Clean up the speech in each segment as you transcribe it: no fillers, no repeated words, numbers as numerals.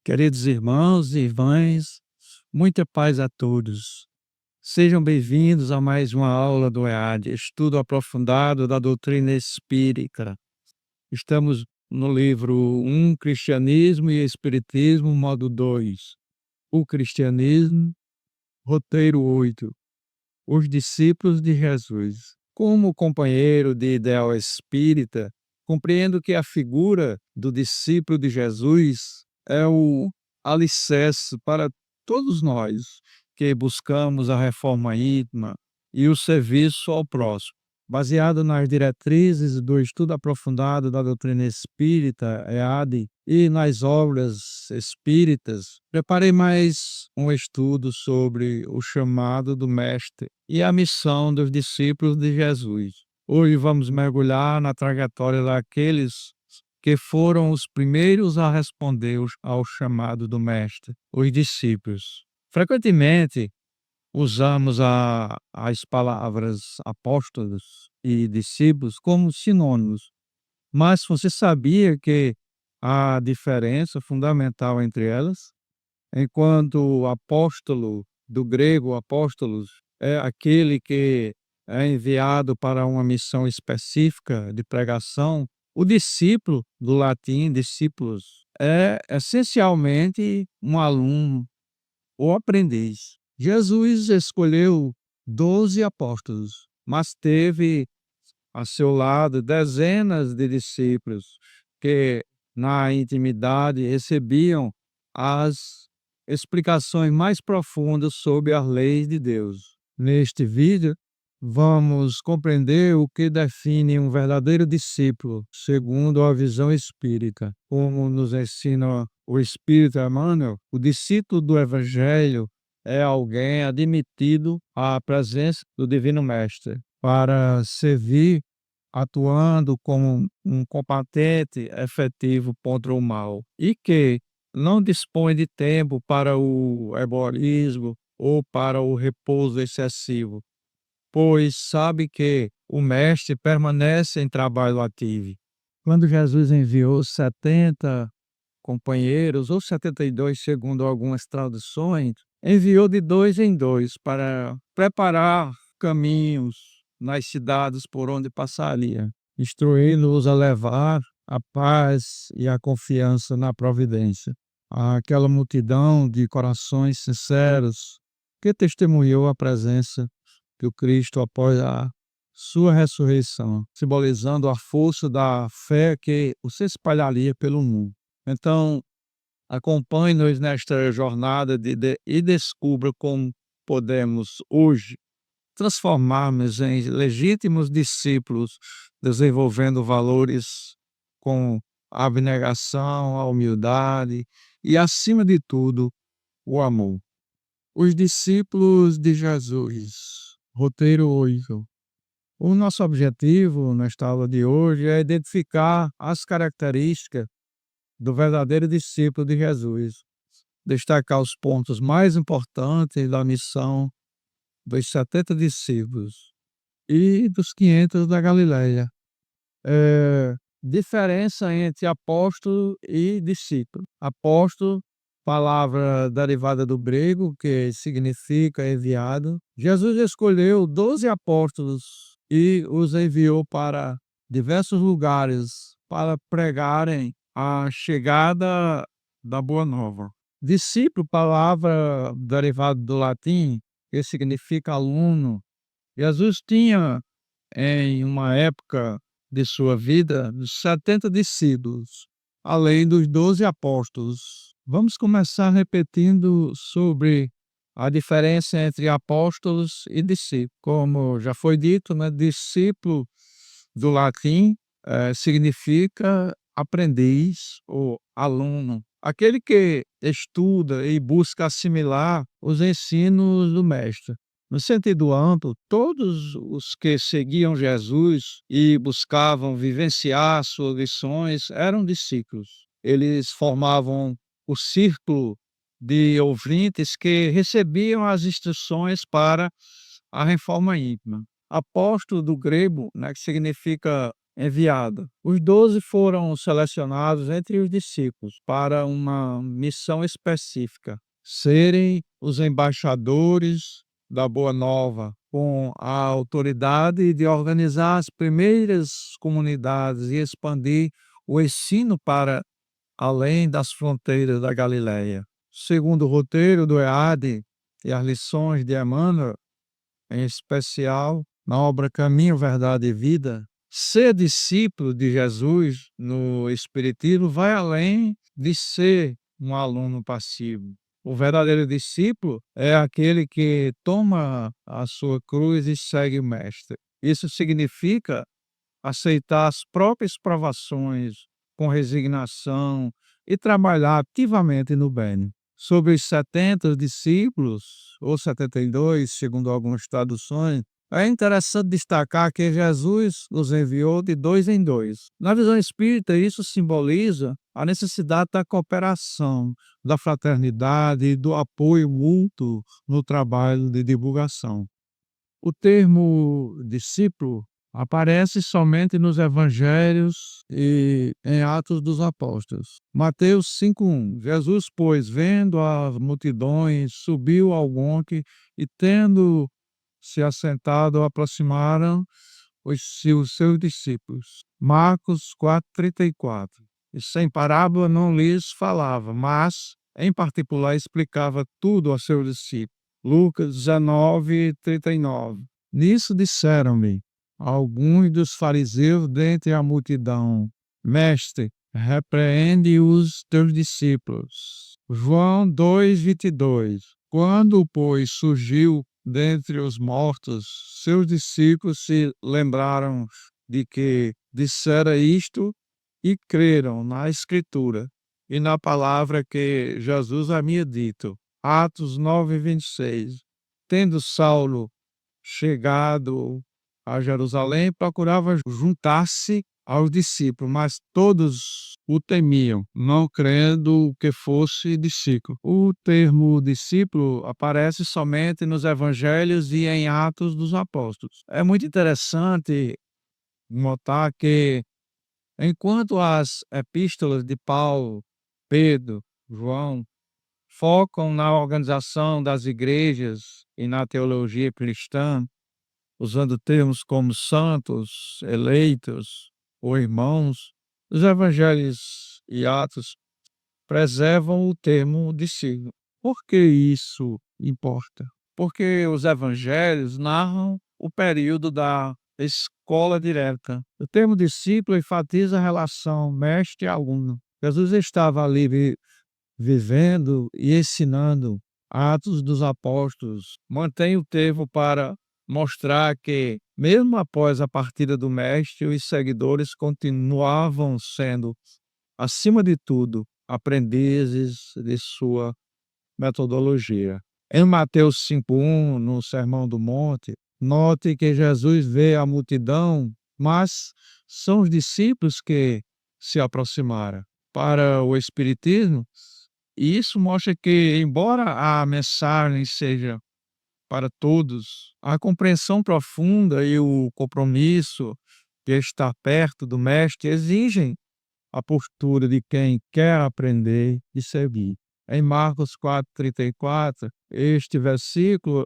Queridos irmãos e irmãs, muita paz a todos. Sejam bem-vindos a mais uma aula do EAD, estudo aprofundado da doutrina espírita. Estamos no livro 1, Cristianismo e Espiritismo, modo 2. O Cristianismo, roteiro 8. Os discípulos de Jesus. Como companheiro de ideal espírita, compreendo que a figura do discípulo de Jesus é o alicerce para todos nós que buscamos a reforma íntima e o serviço ao próximo. Baseado nas diretrizes do estudo aprofundado da doutrina espírita, EAD, e nas obras espíritas, preparei mais um estudo sobre o chamado do Mestre e a missão dos discípulos de Jesus. Hoje vamos mergulhar na trajetória daqueles que foram os primeiros a responder ao chamado do Mestre, os discípulos. Frequentemente, usamos as palavras apóstolos e discípulos como sinônimos, mas você sabia que há diferença fundamental entre elas? Enquanto o apóstolo, do grego apóstolos, é aquele que é enviado para uma missão específica de pregação, o discípulo, do latim discípulos, é essencialmente um aluno ou aprendiz. Jesus escolheu 12 apóstolos, mas teve a seu lado dezenas de discípulos que, na intimidade, recebiam as explicações mais profundas sobre as leis de Deus. Neste vídeo, vamos compreender o que define um verdadeiro discípulo, segundo a visão espírita. Como nos ensina o Espírito Emmanuel, o discípulo do Evangelho é alguém admitido à presença do Divino Mestre para servir, atuando como um combatente efetivo contra o mal e que não dispõe de tempo para o egoísmo ou para o repouso excessivo, pois sabe que o Mestre permanece em trabalho ativo. Quando Jesus enviou 70 companheiros, ou 72, segundo algumas traduções, enviou de dois em dois para preparar caminhos nas cidades por onde passaria, instruindo-os a levar a paz e a confiança na providência. Aquela multidão de corações sinceros que testemunhou a presença do Cristo após a sua ressurreição, simbolizando a força da fé que se espalharia pelo mundo. Então, acompanhe-nos nesta jornada e descubra como podemos hoje transformarmos em legítimos discípulos, desenvolvendo valores com a abnegação, a humildade e, acima de tudo, o amor. Os discípulos de Jesus, roteiro 8. O nosso objetivo nesta aula de hoje é identificar as características do verdadeiro discípulo de Jesus, destacar os pontos mais importantes da missão dos 70 discípulos e dos 500 da Galileia. Diferença entre apóstolo e discípulo. Apóstolo, palavra derivada do grego, que significa enviado. Jesus escolheu 12 apóstolos e os enviou para diversos lugares para pregarem a chegada da Boa Nova. Discípulo, palavra derivada do latim, que significa aluno. Jesus tinha, em uma época de sua vida, 70 discípulos, além dos 12 apóstolos. Vamos começar repetindo sobre a diferença entre apóstolos e discípulos. Como já foi dito, né, discípulo do latim significa aprendiz ou aluno. Aquele que estuda e busca assimilar os ensinos do mestre. No sentido amplo, todos os que seguiam Jesus e buscavam vivenciar suas lições eram discípulos. Eles formavam o círculo de ouvintes que recebiam as instruções para a reforma íntima. Apóstolo do grego, né, que significa enviado. Os 12 foram selecionados entre os discípulos para uma missão específica: serem os embaixadores da Boa Nova, com a autoridade de organizar as primeiras comunidades e expandir o ensino para além das fronteiras da Galileia. Segundo o roteiro do EAD e as lições de Emmanuel, em especial na obra Caminho, Verdade e Vida, ser discípulo de Jesus no Espiritismo vai além de ser um aluno passivo. O verdadeiro discípulo é aquele que toma a sua cruz e segue o Mestre. Isso significa aceitar as próprias provações com resignação e trabalhar ativamente no bem. Sobre os 70 discípulos, ou 72, segundo algumas traduções, é interessante destacar que Jesus os enviou de dois em dois. Na visão espírita, isso simboliza a necessidade da cooperação, da fraternidade e do apoio mútuo no trabalho de divulgação. O termo discípulo aparece somente nos evangelhos e em Atos dos Apóstolos. Mateus 5:1. Jesus, pois, vendo as multidões, subiu ao monte e, tendo se assentado, aproximaram os seus discípulos. Marcos 4:34. E sem parábola não lhes falava, mas, em particular, explicava tudo aos seus discípulos. Lucas 19:39. Nisso disseram-me alguns dos fariseus dentre a multidão: Mestre, repreende os teus discípulos. João 2:22. Quando, pois, surgiu dentre os mortos, seus discípulos se lembraram de que dissera isto e creram na Escritura e na palavra que Jesus havia dito. Atos 9:26. Tendo Saulo chegado a Jerusalém, procurava juntar-se aos discípulos, mas todos o temiam, não crendo que fosse discípulo. O termo discípulo aparece somente nos evangelhos e em Atos dos Apóstolos. É muito interessante notar que, enquanto as epístolas de Paulo, Pedro, João focam na organização das igrejas e na teologia cristã, usando termos como santos, eleitos ou irmãos, os evangelhos e Atos preservam o termo discípulo. Por que isso importa? Porque os evangelhos narram o período da escola direta. O termo discípulo enfatiza a relação mestre-aluno. Jesus estava ali vivendo e ensinando. Atos dos Apóstolos mantém o termo para mostrar que, mesmo após a partida do Mestre, os seguidores continuavam sendo, acima de tudo, aprendizes de sua metodologia. Em Mateus 5:1, no Sermão do Monte, note que Jesus vê a multidão, mas são os discípulos que se aproximaram. Para o Espiritismo, e isso mostra que, embora a mensagem seja para todos, a compreensão profunda e o compromisso de estar perto do Mestre exigem a postura de quem quer aprender e seguir. Em Marcos 4:34, este versículo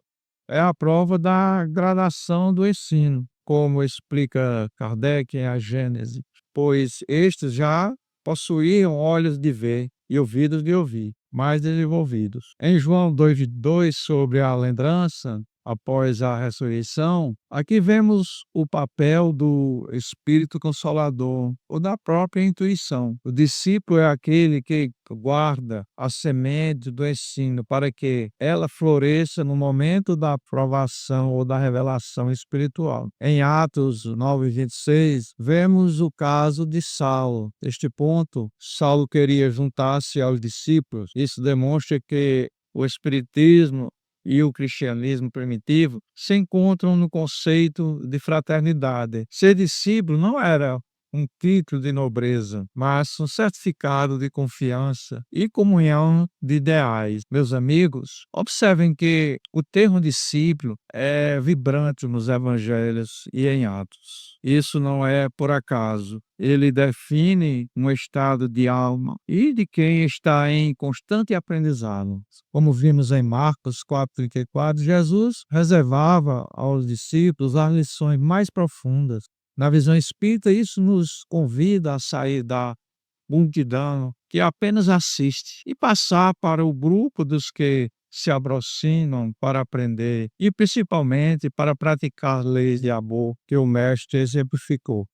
é a prova da gradação do ensino, como explica Kardec em A Gênese, pois estes já possuíam olhos de ver e ouvidos de ouvir, mais desenvolvidos. Em João 2:2, sobre a lembrança após a ressurreição, aqui vemos o papel do Espírito Consolador ou da própria intuição. O discípulo é aquele que guarda a semente do ensino para que ela floresça no momento da provação ou da revelação espiritual. Em Atos 9:26, vemos o caso de Saulo. Neste ponto, Saulo queria juntar-se aos discípulos. Isso demonstra que o Espiritismo e o cristianismo primitivo se encontram no conceito de fraternidade. Ser discípulo não era um título de nobreza, mas um certificado de confiança e comunhão de ideais. Meus amigos, observem que o termo discípulo é vibrante nos evangelhos e em Atos. Isso não é por acaso. Ele define um estado de alma e de quem está em constante aprendizado. Como vimos em Marcos 4,34, Jesus reservava aos discípulos as lições mais profundas. Na visão espírita, isso nos convida a sair da multidão que apenas assiste e passar para o grupo dos que se aproximam para aprender e principalmente para praticar leis de amor que o Mestre exemplificou.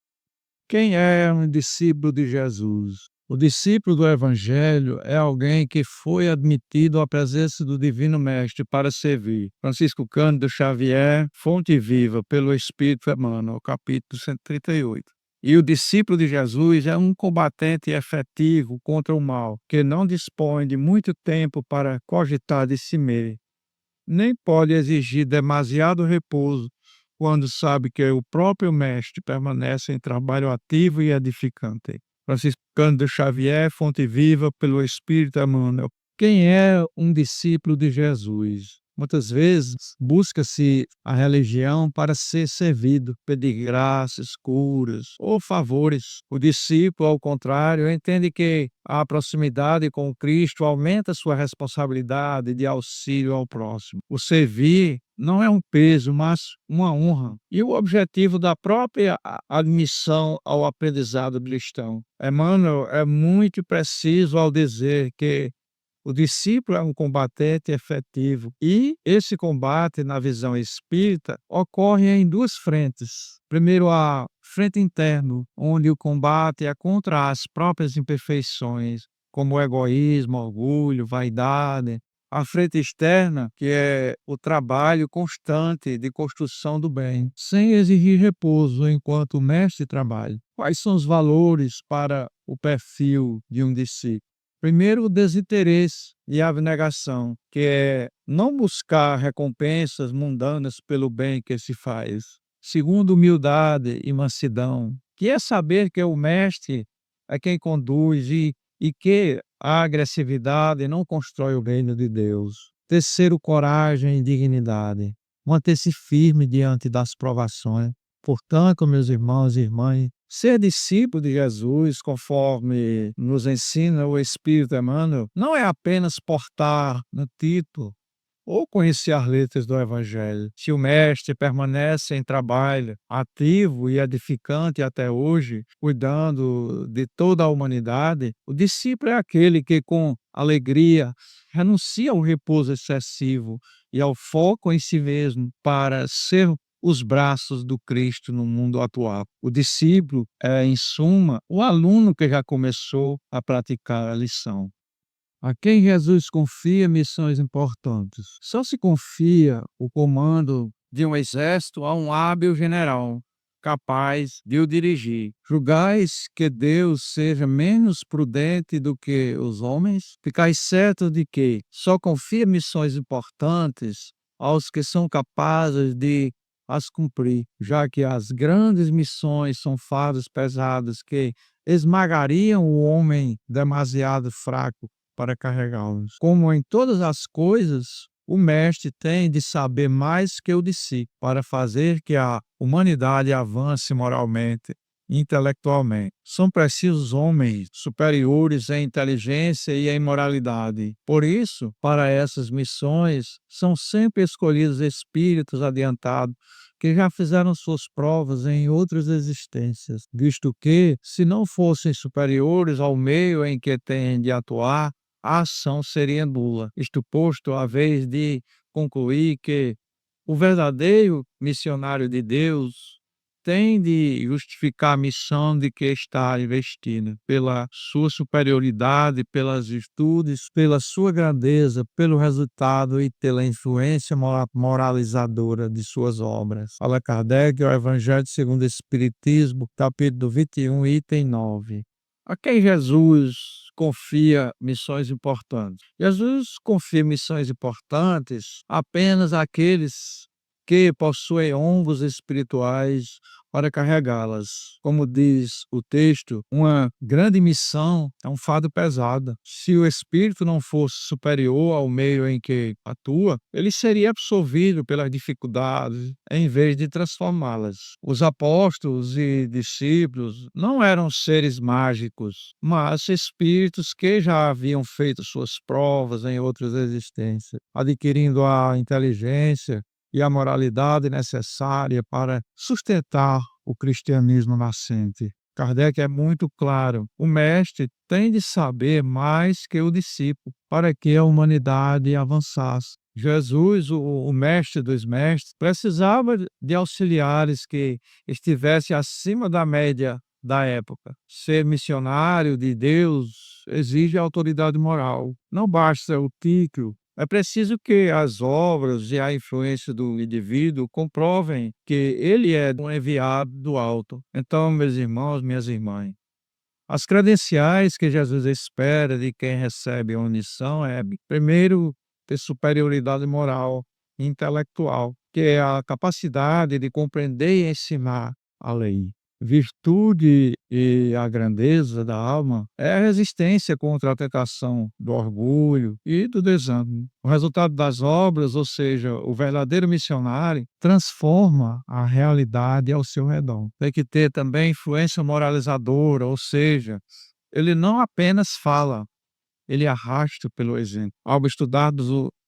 Quem é um discípulo de Jesus? O discípulo do Evangelho é alguém que foi admitido à presença do Divino Mestre para servir. Francisco Cândido Xavier, Fonte Viva pelo Espírito Emmanuel, capítulo 138. E o discípulo de Jesus é um combatente efetivo contra o mal, que não dispõe de muito tempo para cogitar de si mesmo, nem pode exigir demasiado repouso quando sabe que o próprio mestre permanece em trabalho ativo e edificante. Francisco Cândido Xavier, Fonte Viva pelo Espírito Emmanuel. Quem é um discípulo de Jesus? Muitas vezes busca-se a religião para ser servido, pedir graças, curas ou favores. O discípulo, ao contrário, entende que a proximidade com Cristo aumenta sua responsabilidade de auxílio ao próximo. O servir não é um peso, mas uma honra. E o objetivo da própria admissão ao aprendizado cristão. Emmanuel é muito preciso ao dizer que o discípulo é um combatente efetivo e esse combate, na visão espírita, ocorre em duas frentes. Primeiro, a frente interna, onde o combate é contra as próprias imperfeições, como o egoísmo, orgulho, vaidade. A frente externa, que é o trabalho constante de construção do bem, sem exigir repouso enquanto o mestre trabalha. Quais são os valores para o perfil de um discípulo? Primeiro, o desinteresse e a abnegação, que é não buscar recompensas mundanas pelo bem que se faz. Segundo, humildade e mansidão, que é saber que o mestre é quem conduz e que a agressividade não constrói o reino de Deus. Terceiro, coragem e dignidade, manter-se firme diante das provações. Portanto, meus irmãos e irmãs, ser discípulo de Jesus, conforme nos ensina o Espírito Emmanuel, não é apenas portar no título ou conhecer as letras do Evangelho. Se o Mestre permanece em trabalho ativo e edificante até hoje, cuidando de toda a humanidade, o discípulo é aquele que, com alegria, renuncia ao repouso excessivo e ao foco em si mesmo para ser os braços do Cristo no mundo atual. O discípulo é, em suma, o aluno que já começou a praticar a lição. A quem Jesus confia missões importantes. Só se confia o comando de um exército a um hábil general, capaz de o dirigir. Julgais que Deus seja menos prudente do que os homens? Ficais certos de que só confia missões importantes aos que são capazes de as cumprir, já que as grandes missões são fardos pesados que esmagariam o homem demasiado fraco para carregá-los. Como em todas as coisas, o mestre tem de saber mais que o discípulo para fazer que a humanidade avance moralmente, intelectualmente. São precisos homens superiores em inteligência e em moralidade. Por isso, para essas missões, são sempre escolhidos espíritos adiantados que já fizeram suas provas em outras existências, visto que, se não fossem superiores ao meio em que têm de atuar, a ação seria nula. Isto posto, a vez de concluir que o verdadeiro missionário de Deus tem de justificar a missão de que está investido, pela sua superioridade, pelas virtudes, pela sua grandeza, pelo resultado e pela influência moralizadora de suas obras. Allan Kardec, o Evangelho segundo o Espiritismo, capítulo 21, item 9. A quem Jesus confia missões importantes? Jesus confia missões importantes apenas àqueles que possuem ombros espirituais para carregá-las. Como diz o texto, uma grande missão é um fardo pesado. Se o espírito não fosse superior ao meio em que atua, ele seria absorvido pelas dificuldades em vez de transformá-las. Os apóstolos e discípulos não eram seres mágicos, mas espíritos que já haviam feito suas provas em outras existências, adquirindo a inteligência e a moralidade necessária para sustentar o cristianismo nascente. Kardec é muito claro: o mestre tem de saber mais que o discípulo para que a humanidade avançasse. Jesus, o mestre dos mestres, precisava de auxiliares que estivessem acima da média da época. Ser missionário de Deus exige autoridade moral. Não basta o título. É preciso que as obras e a influência do indivíduo comprovem que ele é um enviado do alto. Então, meus irmãos, minhas irmãs, as credenciais que Jesus espera de quem recebe a missão é, primeiro, ter superioridade moral e intelectual, que é a capacidade de compreender e ensinar a lei. Virtude e a grandeza da alma é a resistência contra a tentação do orgulho e do desânimo. O resultado das obras, ou seja, o verdadeiro missionário, transforma a realidade ao seu redor. Tem que ter também influência moralizadora, ou seja, ele não apenas fala, ele arrasta pelo exemplo. Ao estudarmos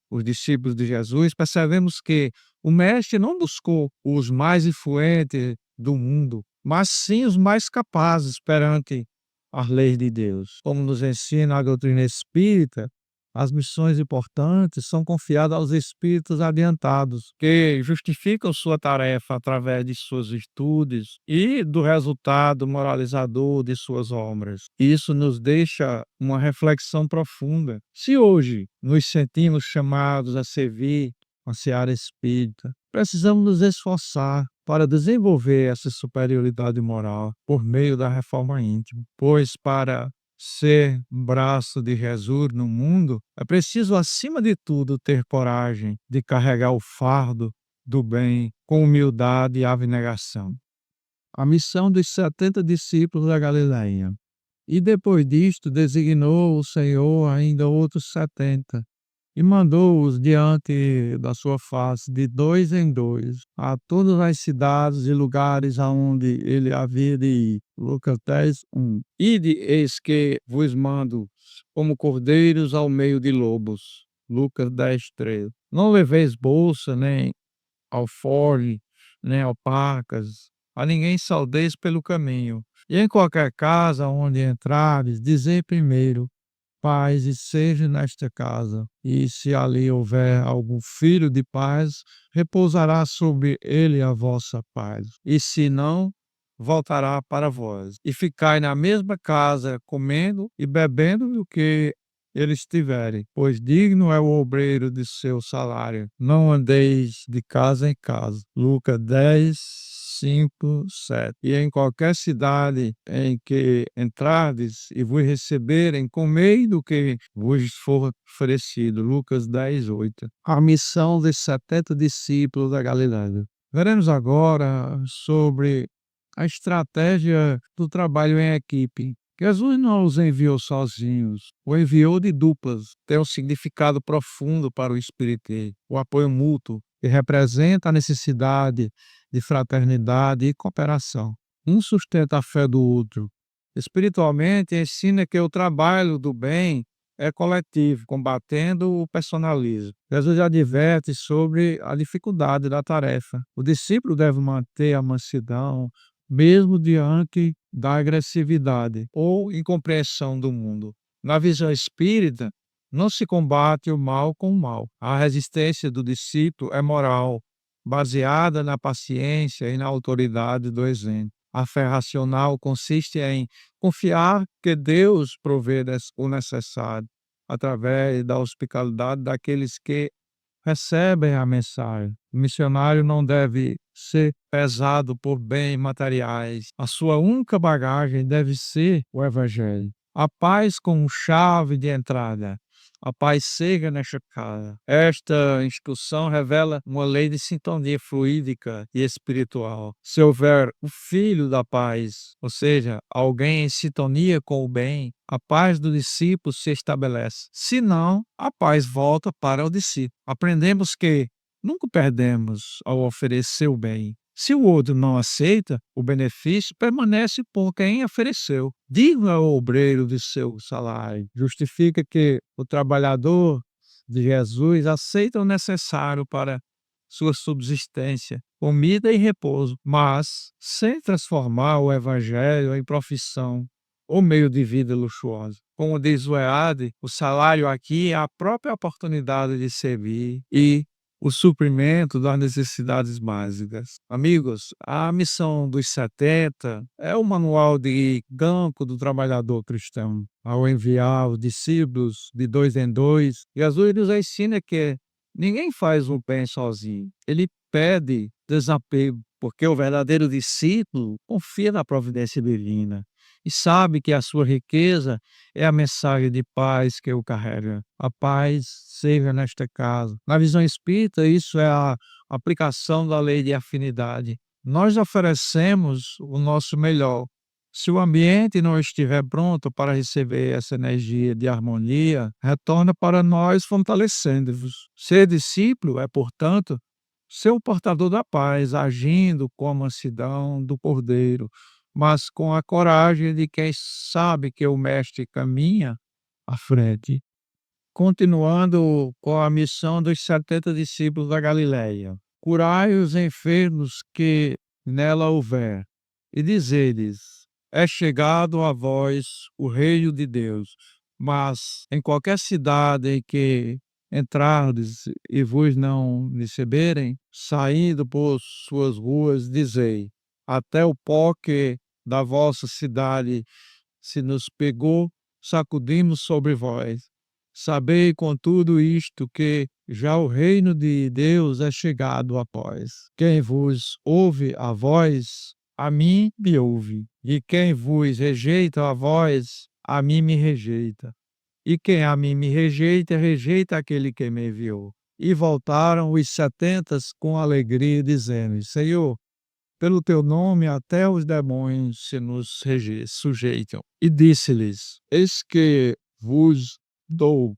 os discípulos de Jesus, percebemos que o mestre não buscou os mais influentes do mundo, mas sim os mais capazes perante as leis de Deus. Como nos ensina a doutrina espírita, as missões importantes são confiadas aos espíritos adiantados, que justificam sua tarefa através de suas virtudes e do resultado moralizador de suas obras. Isso nos deixa uma reflexão profunda. Se hoje nos sentimos chamados a servir a seara espírita, precisamos nos esforçar para desenvolver essa superioridade moral por meio da reforma íntima, pois para ser um braço de Jesus no mundo, é preciso, acima de tudo, ter coragem de carregar o fardo do bem com humildade e abnegação. A missão dos 70 discípulos da Galileia. E depois disto, designou o Senhor ainda outros 70 e mandou-os diante da sua face, de dois em dois, a todas as cidades e lugares aonde ele havia de ir. Lucas 10, 1. Ide, eis que vos mando como cordeiros ao meio de lobos. Lucas 10, 13. Não leveis bolsa, nem alforge, nem alpacas, a ninguém saudeis pelo caminho. E em qualquer casa onde entrares, dizei primeiro: paz e seja nesta casa. E se ali houver algum filho de paz, repousará sobre ele a vossa paz. E se não, voltará para vós. E ficai na mesma casa, comendo e bebendo do que eles tiverem, pois digno é o obreiro de seu salário. Não andeis de casa em casa. Lucas 10, 5, 7. E em qualquer cidade em que entrardes e vos receberem, comei do que vos for oferecido. Lucas 10, 8. A missão dos 70 discípulos da Galileia. Veremos agora sobre a estratégia do trabalho em equipe. Jesus não os enviou sozinhos, o enviou de duplas. Tem um significado profundo para o espírito, o apoio mútuo, que representa a necessidade de fraternidade e cooperação. Um sustenta a fé do outro. Espiritualmente, ensina que o trabalho do bem é coletivo, combatendo o personalismo. Jesus adverte sobre a dificuldade da tarefa. O discípulo deve manter a mansidão, mesmo diante da agressividade ou incompreensão do mundo. Na visão espírita, não se combate o mal com o mal. A resistência do discípulo é moral, baseada na paciência e na autoridade do exemplo. A fé racional consiste em confiar que Deus provê o necessário através da hospitalidade daqueles que recebem a mensagem. O missionário não deve ser pesado por bens materiais. A sua única bagagem deve ser o evangelho. A paz como chave de entrada. A paz seja nesta casa. Esta instrução revela uma lei de sintonia fluídica e espiritual. Se houver o filho da paz, ou seja, alguém em sintonia com o bem, a paz do discípulo se estabelece. Se não, a paz volta para o discípulo. Aprendemos que nunca perdemos ao oferecer o bem. Se o outro não aceita, o benefício permanece por quem ofereceu. Diga ao obreiro de seu salário. Justifica que o trabalhador de Jesus aceita o necessário para sua subsistência, comida e repouso, mas sem transformar o evangelho em profissão ou meio de vida luxuosa. Como diz o EAD, o salário aqui é a própria oportunidade de servir e o suprimento das necessidades básicas. Amigos, a missão dos 70 é o manual de campo do trabalhador cristão. Ao enviar os discípulos de dois em dois, Jesus nos ensina que ninguém faz o bem sozinho. Ele pede desapego, porque o verdadeiro discípulo confia na providência divina e sabe que a sua riqueza é a mensagem de paz que o carrega. A paz seja nesta casa. Na visão espírita, isso é a aplicação da lei de afinidade. Nós oferecemos o nosso melhor. Se o ambiente não estiver pronto para receber essa energia de harmonia, retorna para nós fortalecendo-vos. Ser discípulo é, portanto, ser o portador da paz, agindo com a mansidão do Cordeiro, mas com a coragem de quem sabe que o Mestre caminha à frente. Continuando com a missão dos 70 discípulos da Galileia. Curai os enfermos que nela houver, e dizei-lhes: é chegado a vós o reino de Deus. Mas em qualquer cidade em que entrardes e vos não receberem, saindo por suas ruas, dizei: até o pó que da vossa cidade se nos pegou, sacudimos sobre vós. Sabei, contudo, isto, que já o reino de Deus é chegado a vós. Quem vos ouve a vós, a mim me ouve. E quem vos rejeita a vós, a mim me rejeita. E quem a mim me rejeita, rejeita aquele que me enviou. E voltaram os 70 com alegria, dizendo: Senhor, pelo teu nome até os demônios se nos sujeitam. E disse-lhes: eis que vos dou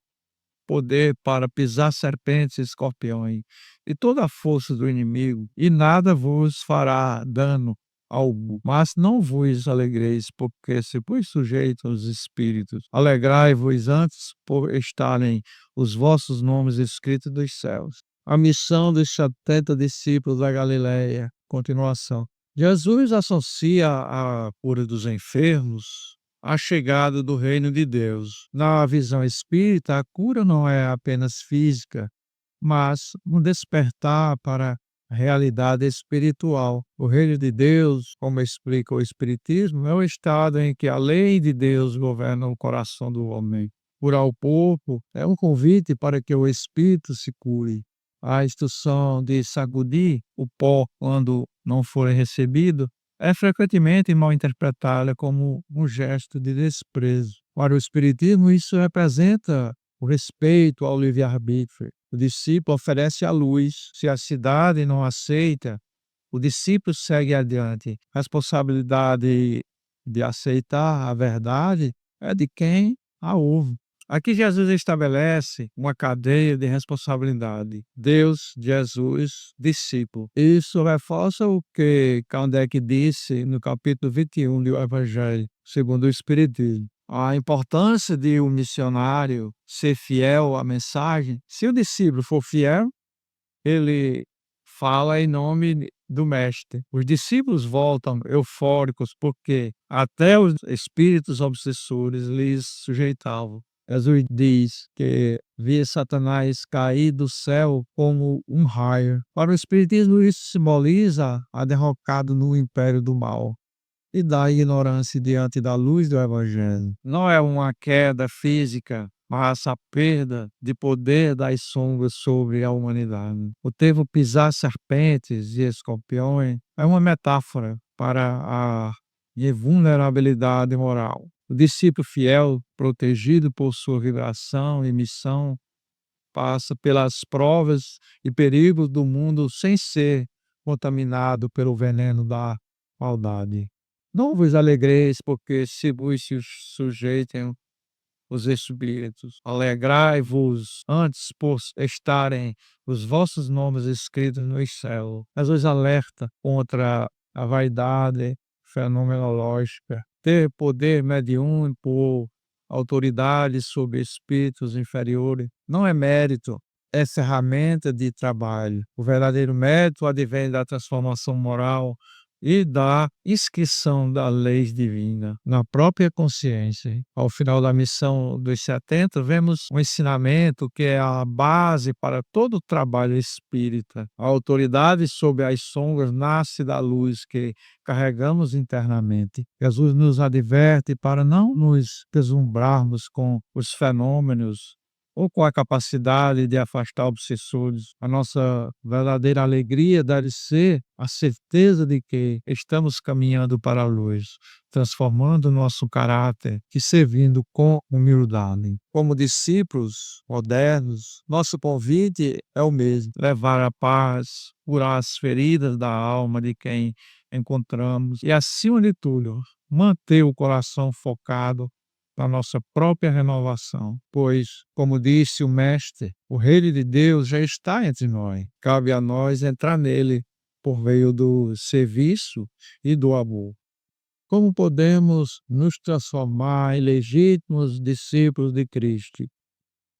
poder para pisar serpentes e escorpiões e toda a força do inimigo, e nada vos fará dano algum. Mas não vos alegreis, porque se vos sujeitam os espíritos. Alegrai-vos antes por estarem os vossos nomes escritos dos céus. A missão dos 70 discípulos da Galileia. Continuação. Jesus associa a cura dos enfermos à chegada do reino de Deus. Na visão espírita, a cura não é apenas física, mas um despertar para a realidade espiritual. O reino de Deus, como explica o Espiritismo, é o estado em que a lei de Deus governa o coração do homem. Curar o corpo é um convite para que o espírito se cure. A instrução de sacudir o pó quando não for recebido é frequentemente mal interpretada como um gesto de desprezo. Para o Espiritismo, isso representa o respeito ao livre-arbítrio. O discípulo oferece a luz. Se a cidade não aceita, o discípulo segue adiante. A responsabilidade de aceitar a verdade é de quem a ouve. Aqui Jesus estabelece uma cadeia de responsabilidade. Deus, Jesus, discípulo. Isso reforça o que Kardec disse no capítulo 21 do Evangelho, segundo o Espiritismo. A importância de um missionário ser fiel à mensagem. Se o discípulo for fiel, ele fala em nome do Mestre. Os discípulos voltam eufóricos porque até os espíritos obsessores lhes sujeitavam. Jesus diz que via Satanás cair do céu como um raio. Para o Espiritismo, isso simboliza a derrocada no império do mal e da ignorância diante da luz do Evangelho. Não é uma queda física, mas a perda de poder das sombras sobre a humanidade. O termo pisar serpentes e escorpiões é uma metáfora para a invulnerabilidade moral. O discípulo fiel, protegido por sua vibração e missão, passa pelas provas e perigos do mundo sem ser contaminado pelo veneno da maldade. Não vos alegreis, porque se vos sujeitem os espíritos. Alegrai-vos antes por estarem os vossos nomes escritos no céu. Jesus alerta contra a vaidade fenomenológica, ter poder mediúnico, autoridade sobre espíritos inferiores. Não é mérito, é ferramenta de trabalho. O verdadeiro mérito advém da transformação moral e da inscrição da lei divina na própria consciência. Ao final da missão dos 70, vemos um ensinamento que é a base para todo o trabalho espírita. A autoridade sobre as sombras nasce da luz que carregamos internamente. Jesus nos adverte para não nos deslumbrarmos com os fenômenos ou com a capacidade de afastar obsessores. A nossa verdadeira alegria deve ser a certeza de que estamos caminhando para a luz, transformando nosso caráter e servindo com humildade. Como discípulos modernos, nosso convite é o mesmo: levar a paz, curar as feridas da alma de quem encontramos e, acima de tudo, manter o coração focado na nossa própria renovação, pois, como disse o Mestre, o Reino de Deus já está entre nós. Cabe a nós entrar nele por meio do serviço e do amor. Como podemos nos transformar em legítimos discípulos de Cristo?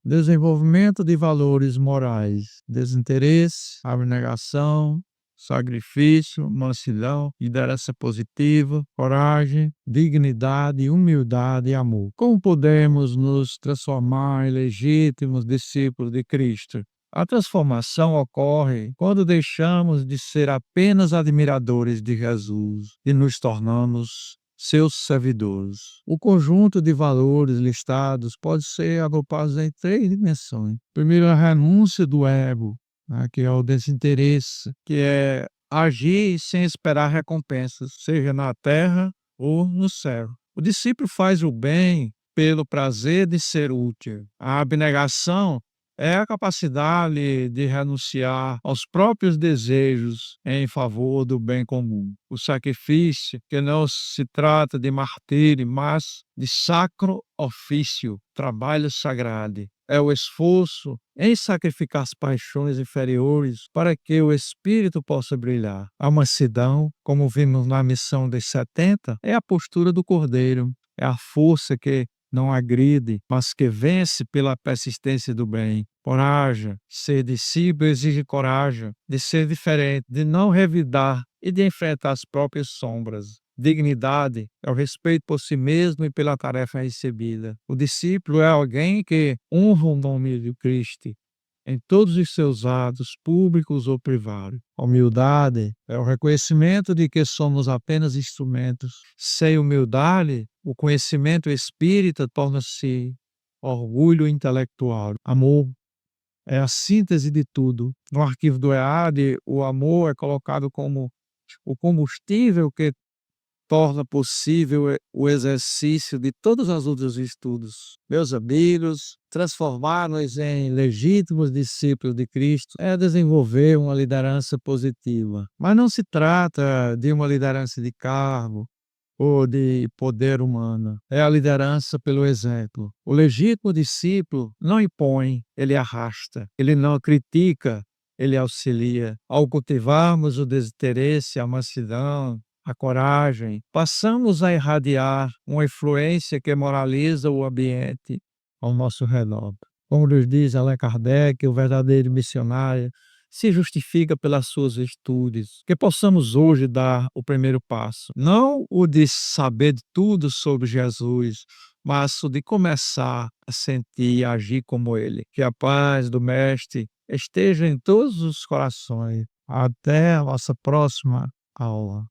Desenvolvimento de valores morais, desinteresse, abnegação, sacrifício, mansidão, liderança positiva, coragem, dignidade, humildade e amor. Como podemos nos transformar em legítimos discípulos de Cristo? A transformação ocorre quando deixamos de ser apenas admiradores de Jesus e nos tornamos seus servidores. O conjunto de valores listados pode ser agrupado em 3 dimensões. Primeiro, a renúncia do ego, né, que é o desinteresse, que é agir sem esperar recompensas, seja na terra ou no céu. O discípulo faz o bem pelo prazer de ser útil. A abnegação é a capacidade de renunciar aos próprios desejos em favor do bem comum. O sacrifício, que não se trata de martírio, mas de sacro ofício, trabalho sagrado. É o esforço em sacrificar as paixões inferiores para que o espírito possa brilhar. A mansidão, como vimos na missão dos 70, é a postura do cordeiro, é a força que não agride, mas que vence pela persistência do bem. Coragem, ser discípulo exige coragem de ser diferente, de não revidar e de enfrentar as próprias sombras. Dignidade é o respeito por si mesmo e pela tarefa recebida. O discípulo é alguém que honra o nome de Cristo em todos os seus atos, públicos ou privados. A humildade é o reconhecimento de que somos apenas instrumentos. Sem humildade, o conhecimento espírita torna-se orgulho intelectual. Amor é a síntese de tudo. No arquivo do EAD, o amor é colocado como o combustível que torna possível o exercício de todos os outros estudos. Meus amigos, transformar-nos em legítimos discípulos de Cristo é desenvolver uma liderança positiva. Mas não se trata de uma liderança de cargo ou de poder humano. É a liderança pelo exemplo. O legítimo discípulo não impõe, ele arrasta. Ele não critica, ele auxilia. Ao cultivarmos o desinteresse, a mansidão, a coragem, passamos a irradiar uma influência que moraliza o ambiente ao nosso redor. Como nos diz Allan Kardec, o verdadeiro missionário se justifica pelas suas virtudes. Que possamos hoje dar o primeiro passo, não o de saber de tudo sobre Jesus, mas o de começar a sentir e agir como Ele. Que a paz do Mestre esteja em todos os corações. Até a nossa próxima aula.